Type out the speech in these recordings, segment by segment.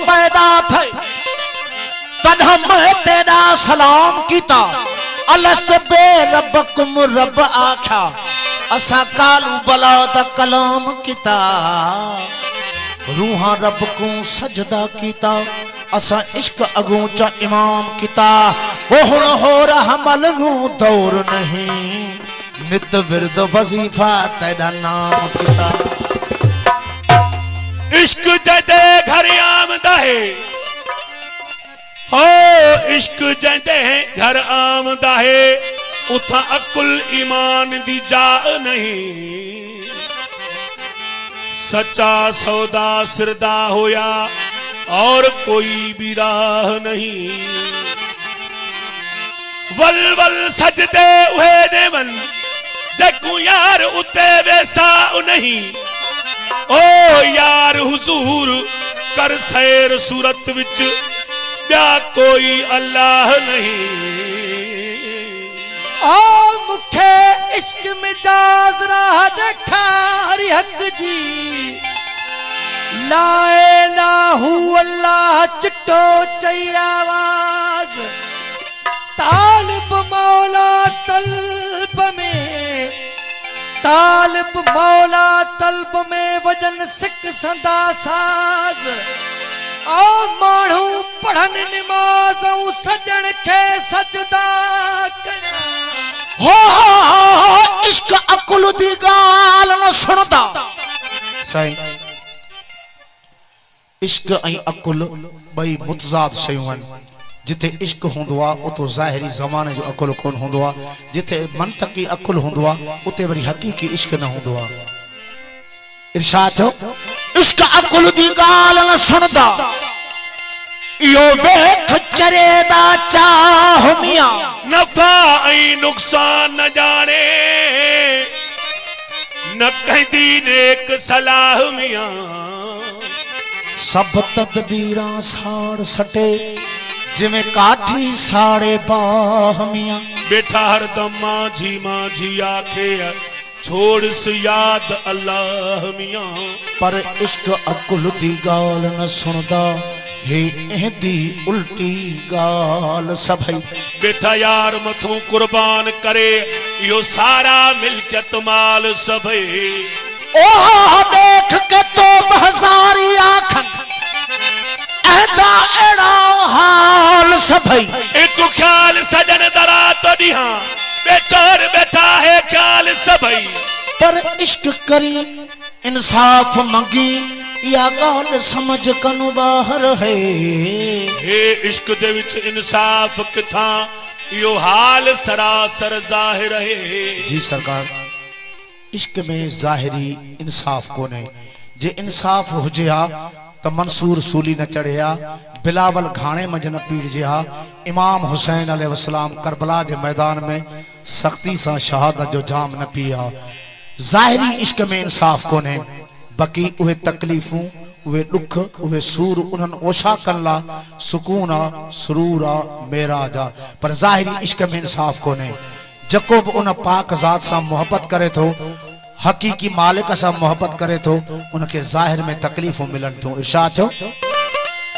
पैदा थे तन्हा मैं तेरा सलाम कीता अलस्त बे रब्बकुम रब आख्या असा कालू बला दा कलाम कीता रूहां रब को सजदा कीता असा इश्क अगू चा इमाम कीता वो हुण हो रहा मल नू दौर नहीं नित विरद वजीफा तेरा नाम कीता इश्क जदे घर आमदा है हो इश्क जदे घर आमदा है उथा अकुल ईमान दी जा नहीं सच्चा सौदा सिरदा होया और कोई भी राह नहीं वल वल सजदे उहे ने मन देखू यार उते वैसा नहीं ओ यार हुजूर कर सैर सूरत विच ब्या कोई अल्लाह नहीं ओ मुखे इश्क मिजाज राह देखा हरि हक जी ला इलाहु अल्लाह चिट्टो चई आवाज तालिब मौला तलब में वजन सिक संदा साज ओ माण्हू पढ़न निमाज़ सजण खे सजदा कया हो इश्क अकुल दी गाल न सुनदा सही इश्क ऐं अकुल बई मुतजाद शयूं आहिनि जिथे इश्क हुंदो आ उतो ज़ाहिरी ज़माने जो अकुल कोन हुंदो आ जिथे मंतकी अकुल हुंदो आ उते वरी हकीकी इश्क न हुंदो आ इरशाद थियो इश्क अकुल दी गाल न सुनदा यो वेख चरेदा चाह मियां नफा ऐं नुक़सान न जाने न कहदी नेक सलाह मियां सब तदबीरां साड़ सटे जिमें काठी साड़े बाह मियां बेटा हरदम माझी आखे छोड़ से याद अल्लाह मियां पर इश्क अकुल दी गाल न सुनदा हे एहदी उल्टी गाल सभई बेटा यार मथू कुर्बान करे यो सारा मिल्कियत माल सभई ओह देख के तो बहजारी आखन एदा एड़ा हाल सभई एक ख्याल सजन दरा तो दिहा बेटा है ख्याल सभई पर इश्क करी इंसाफ मंगी या गाल समझ कनु बाहर है हे इश्क दे विच इंसाफ किथा यो हाल सरासर जाहिर है जी सरकार इश्क में ज़ाहिरी इंसाफ कोने जे इंसाफ हुजे हा तो मंसूर सूली न चढ़िया बिलावल घाणे मंझ न पीड़िया इमाम हुसैन अलैहिस्सलाम करबला के मैदान में सख्ती से शहादत जो जाम न पिया ज़ाहिरी इश्क में इंसाफ कोने बाकी उहे तकलीफूं उहे दुख उहे सूर उन्हन ओछा कल्ला सुकूना सुरूरा मेराजा पर ज़ाहिरी इश्क में इंसाफ कोने जको भी उन पाक ज़ात से मोहब्बत करे तो हकीकी मालिक से मोहब्बत करे तो उनके ज़ाहिर में तकलीफों मिलन तो इरशाद थियो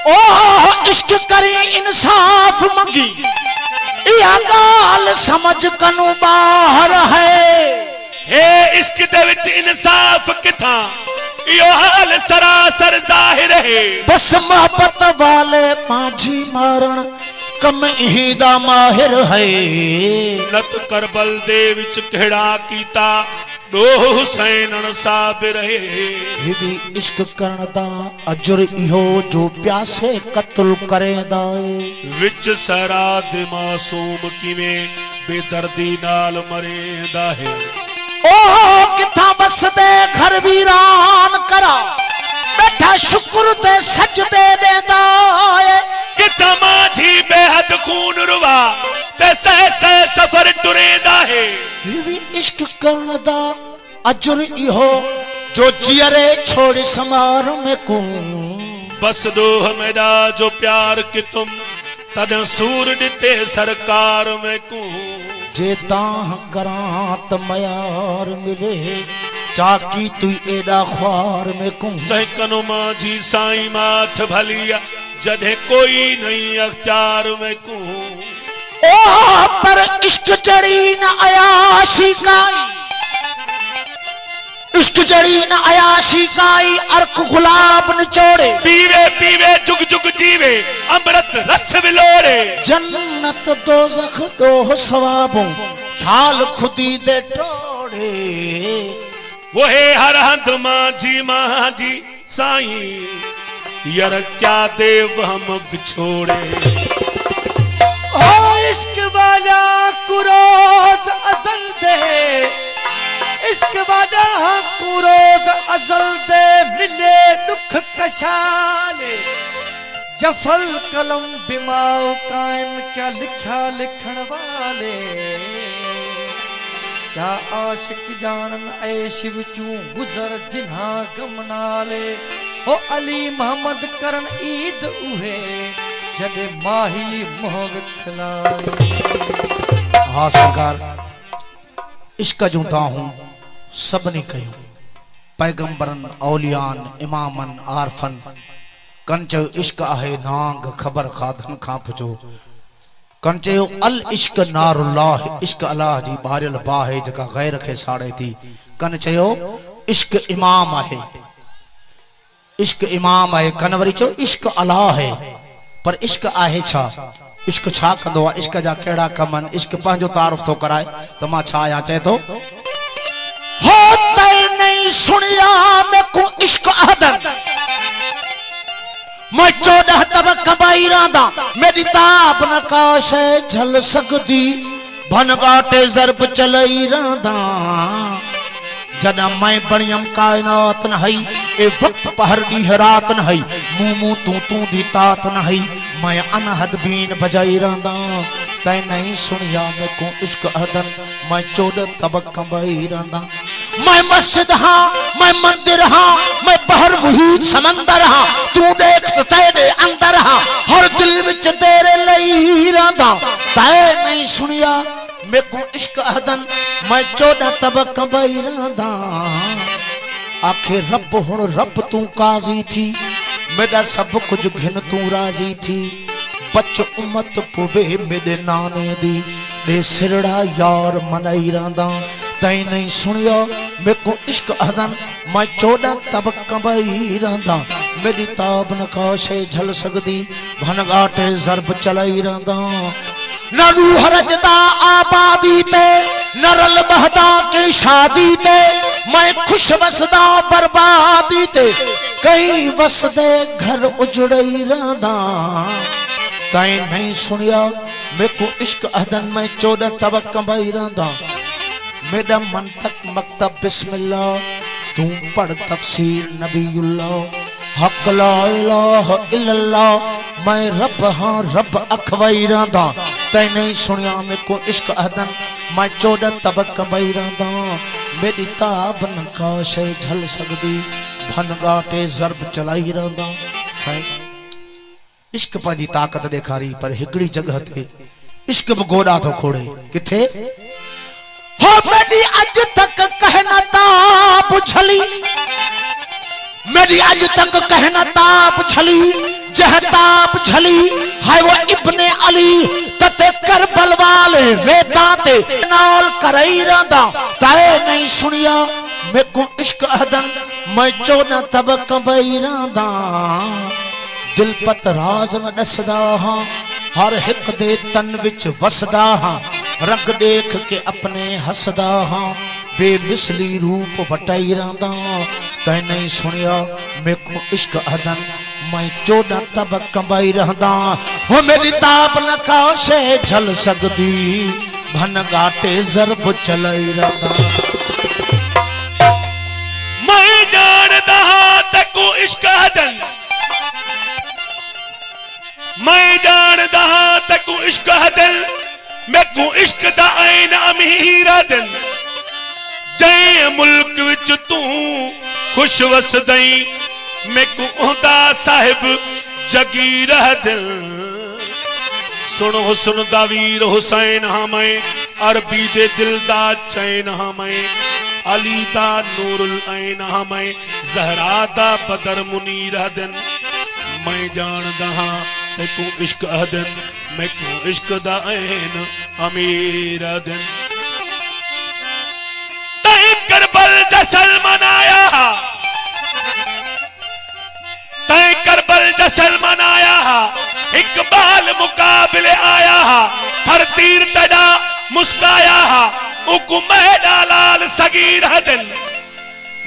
ओह इश्क करे इंसाफ मंगी या गाल समझ कनु बाहर है हे इश्क दे विच इंसाफ किथा यो हाल सरासर जाहिर है बस मोहब्बत वाले माझी मारण कम इहिदा माहिर है नत करबल दे विच केड़ा कीता दो हुसैन साबिर है ये भी इश्क करन दा अजर इहो जो प्यासे कत्ल करेंदा विच सराद मासूम किवें बेदर्दी नाल मरेंदा है ओह किथा बस दे घर वीरान करा बैठा शुक्र ते सजदे देंदा किथा माझी बेहद खून रुवा ते सह सफर टुरेंदा है ये भी इश्क करन दा अजर इहो जो जियरे छोड़ समार में को बस दो मेरा जो प्यार कि तुम तद सूर दिते सरकार में को जे तां करात मयार मिले चाकी तू एडा ख्वार में कूं तह कनो माझी साईं माठ भलिया जॾहिं कोई नहीं अख्तियार में को ओ पर इश्क जड़ी न अयाशी काई इश्क जड़ी न अयाशी काई अर्क गुलाब निचोड़े पीवे पीवे जुग जुग जीवे अमृत रस विलोड़े जन्नत दोज़ख दोह सवाबों हाल खुदी दे टोड़े वो है हर हंध माझी साईं यार क्या देव हम बिछोड़े ओ इश्क वाला कुरोज अजल दे इश्क वाला कुरोज अजल दे मिले दुख कशाले जफल कलम बिमाओ कायम क्या लिखा लिखण वाले क्या आशिक जानन ऐ शिव चूं गुजर जिन्हा गम नाले ओ अली मोहम्मद करन ईद उहे जडे माही मोह विखलाए। हाँ सरकार इश्क जूं ताहूं सबनी कयूं पैगंबरन औलियान इमामन आरफन कन चयो इश्क आहे नांग ख़बर खाधन खां पुछो कन चयो अल इश्क नारुल्लाह इश्क अल्लाह जी बारियल बाह जका गैर खे साड़े थी कन चयो इश्क इमाम आहे कन वरी चयो इश्क अल्लाह है पर इश्क आहे छा इश्क छा कंदो आहे इश्क जा केड़ा कमन इश्क पंहिंजो तारुफ तो कराए तो मां छा आया चए तो हो तै नहीं सुनिया में को इश्क अहदन मैं 14 तब कबाईरा दा मेरी ताब नकाश झल सकदी भनगाटे जरब चलई रंदा जना मैं बणियम कायनात न हई ए वक्त पहर दी रात न हई मुंह तू दी तात न हई मैं अनहद बीन बजाई रंदा तै नहीं सुनिया में को इश्क अहदन मैं 14 तब कबाई रंदा मैं मस्जिद हाँ मैं मंदिर हाँ मैं बहर मुहीत समंदर हाँ तू देख तेरे अंदर हाँ हर दिल विच तेरे लई रंदा तै नहीं सुनिया मैं को इश्क अहदन मैं 14 तब कबाई रंदा आखिर रब हुण रब तू काजी थी मेरा सब कुछ घिन तू राजी थी बच उम्मत पुवे मेरे नाने दी दे सिरड़ा यार मनाई रंदा तै नहीं सुनियो मैं को इश्क अहदन मैं 14 तब कबाई रंदा मेरी ताब नकाशे झल सकदी भनगाटे जरब चलाई रंदा न रूह रजदा आबादी ते न रल बहदा के शादी ते मैं खुश वसदा बर्बादी ते कई वसदे घर उजड़ई रंदा तै नहीं सुनिया मैं को इश्क अहदन मैं 14 तब कबाई रंदा मेरा मन तक मकतब बिस्मिल्लाह तू पढ़ तफसीर नबीउल्लाह हक ला इलाहा इल्लल्लाह मैं रब हाँ रब अखवाई रंदा तै नहीं सुनिया में को इश्क अहदन मैं 14 तब कबाई रंदा मेरी ताब नकाशे झल सकदी भनगाटे जरब चलाई रंदा साईं इश्क पंहिंजी ताकत ॾेखारी पर हिकड़ी जगह ते इश्क भी गोड़ा तो खोड़े किथे हो मेरी अज तक कहना ताप छली मेरी अज तक कहना ताप छली जहताप छली है वो इब्ने अली तते करबल वाले वेदा ते नाल करई रंदा ताए नहीं सुनिया मैं को इश्क अहदन मैं 14 तब कबाई रंदा दिल पत राज न दसदा हां हर हिक दे तन विच वसदा हां रंग देख के अपने हसदा हां बेमिसली रूप वटाई रंदा तै नहीं सुनिया मैं को इश्क अहदन मैं 14 तब कबाई रंदा हो मेरी ताब नकाशे झल सकदी भनगाटे जरब चलाई रंदा मैं जानदा तको इश्क अहदन मैं जानदा तको इश्क अहदन मैं को इश्क दा ऐन अमीर अदन जै मुल्क विच तू खुश वसदई मैं को उहदा साहिब जगीर दिल सुनो सुन दावीर हुसैन हाँ मैं अरबी दे दिल दा चैन हाँ मैं अली दा नूरुल ऐन मैं जहरा दा बदर मुनीर दिन मैं जानदा हां तैकू इश्क दिन मैं को इश्क दा ऐन अमीर दिन तै करबल जश्न मनाया तै करबल जश्न मनाया इकबाल मुकाबले आया हर तीर तड़ा मुस्काया उकुमे डालाल सगीर दिल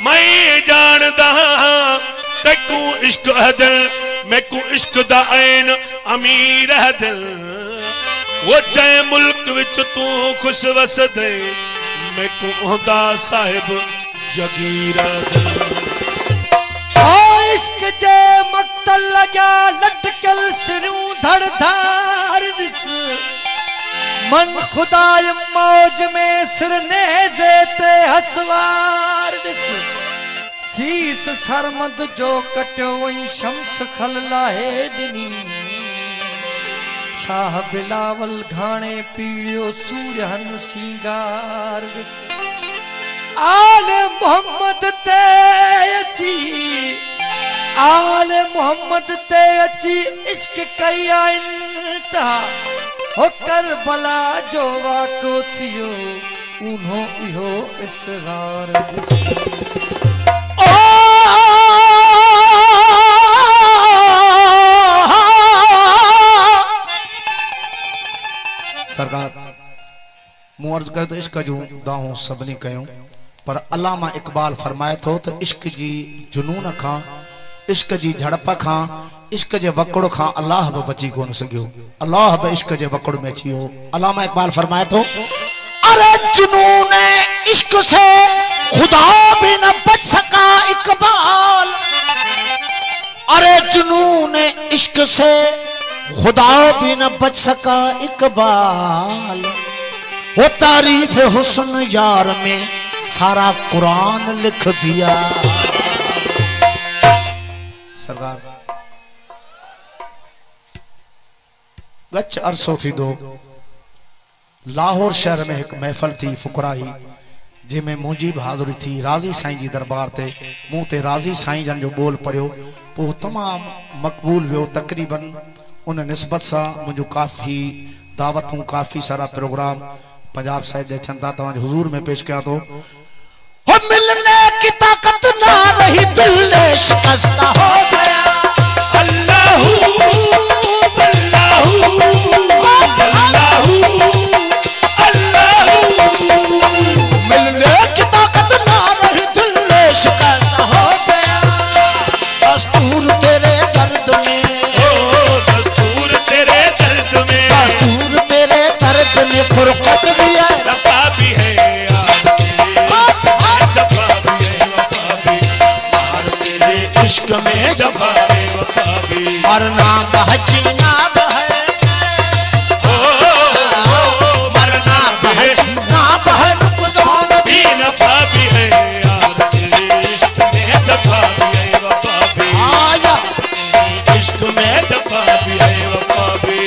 मैं जानदा तैकू इश्क दिल मैं को इश्क दा ऐन अमीर दिल वो जै मुल्क विच तू खुश वसदे मैं को ओहदा साहिब जगीर दिल इश्क जे मक्तल लगा लटकल सिरू धड़ धार दिस मन खुदाय मौज में सिर नेज़े ते हसवार दिस सीस सरमद जो कटियो वही शम्स खल लाहे दिनी शाह बिलावल घाणे पीड़ियो सूर्य हन सीगार दिस आल मोहम्मद ते अची आल मोहम्मद ते अची इश्क कया इंतहा हो करबला जो वाको थियो उन्हो इहो इसरार सरकार मूं अर्ज़ कयो त इश्क जूं दाहूं सभिनी कयूं पर अल्लामा इकबाल फरमाए थो त इश्क जी जुनून खां इश्क जी झड़प खां इश्क जे वकड़ खां अल्लाह भी बची कोन सघियो अल्लाह भी इश्क जे वकड़ में अची वियो अल्लामा इकबाल फरमाए थो अरे जुनून इश्क से खुदा भी न बच सका इकबाल अरे जुनून इश्क से खुदा भी न बच सका इकबाल वो तारीफ हुस्न यार में सारा कुरान लिख दिया सरकार गच अरसो थी दो लाहौर शहर में एक महफिल थी फुकराई जिमें मुंहिंजी भी हाज़िरी थी राज़ी साईं जी दरबार ते मुंह ते राज़ी साईं जन जो बोल पढ़ियो पोइ तमाम मक़बूल वियो तक़रीबन उन निस्बत सा मुझे काफ़ी दावतूं काफ़ी सारा प्रोग्राम पंजाब साइड जे थियनि था तव्हांजे हुज़ूर में पेश कया तो हो मिलने की ताकत ना रही दिल ने शिकस्त हो गया अल्लाहू अल्लाहू अल्लाहू अल्लाहू मिलने की ताकत ना रही दिल ने शिकस्त हो गया दस्तूर तेरे दर्द में दस्तूर तेरे दर्द में दस्तूर तेरे दर्द में फुरकत भी है वफा भी है जफा भी है वफा भी और तेरे इश्क में जफा है वफा भी और नाम हजीना है मरना बहना बहन गुज़ान भी नफा भी है यार तेरे इश्क में जफा भी है वफा भी आया तेरे इश्क में जफा भी है वफा भी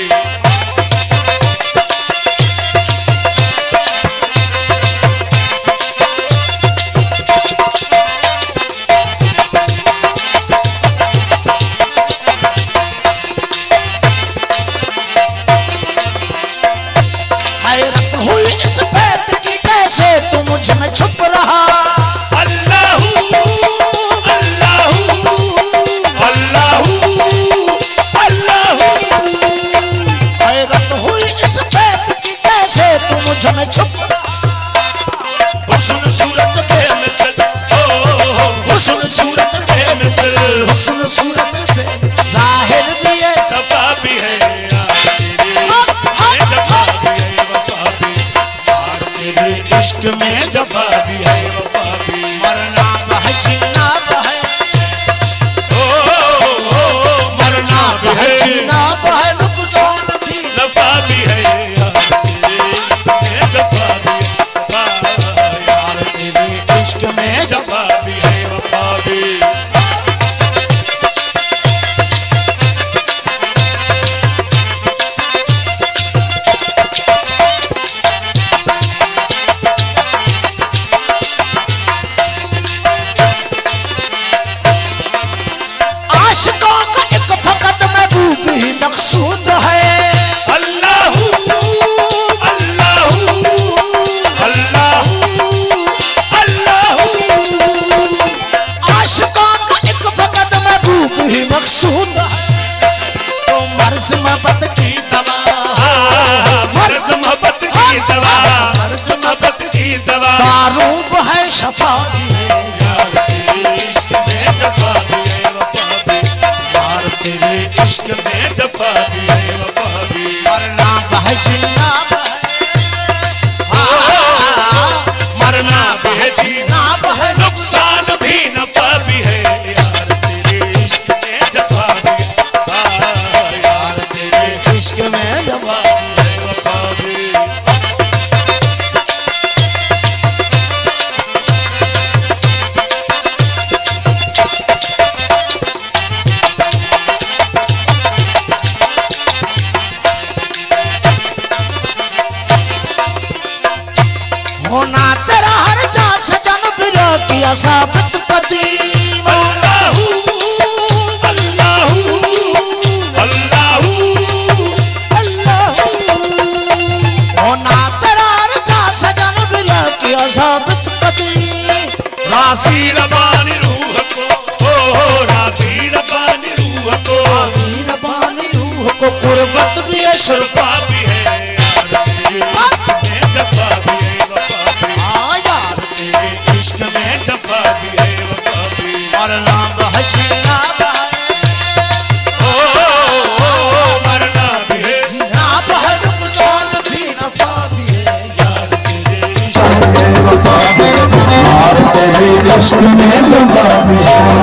शफा भी है यार तेरे इश्क में जफा भी है वफा भी यार तेरे इश्क में में जफा भी है वफा भी मरना बह जीना बह मरना बह जीना बह नुकसान भी नफा भी है यार तेरे इश्क में जफा भी है यार तेरे इश्क में जफा वफा भी होना तेरा हर जा सजन फिर किया साबित कदीम अल्लाहू अल्लाहू अल्लाहू अल्लाह होना तेरा हर जा सजन फिर किया साबित कदीम राशि रबानी रूह को राजी रबानी रूह को रबानी रूह को कुर्बत भी है शरफा भी है यार तेरे इश्क में जफा भी है वफा भी हाँ यार तेरे इश्क में में जफा भी है वफा भी मरना बह जीना बह मरना भी है जीना बह नुकसान भी नफा भी है यार तेरे इश्क यार तेरे इश्क में जफा भी है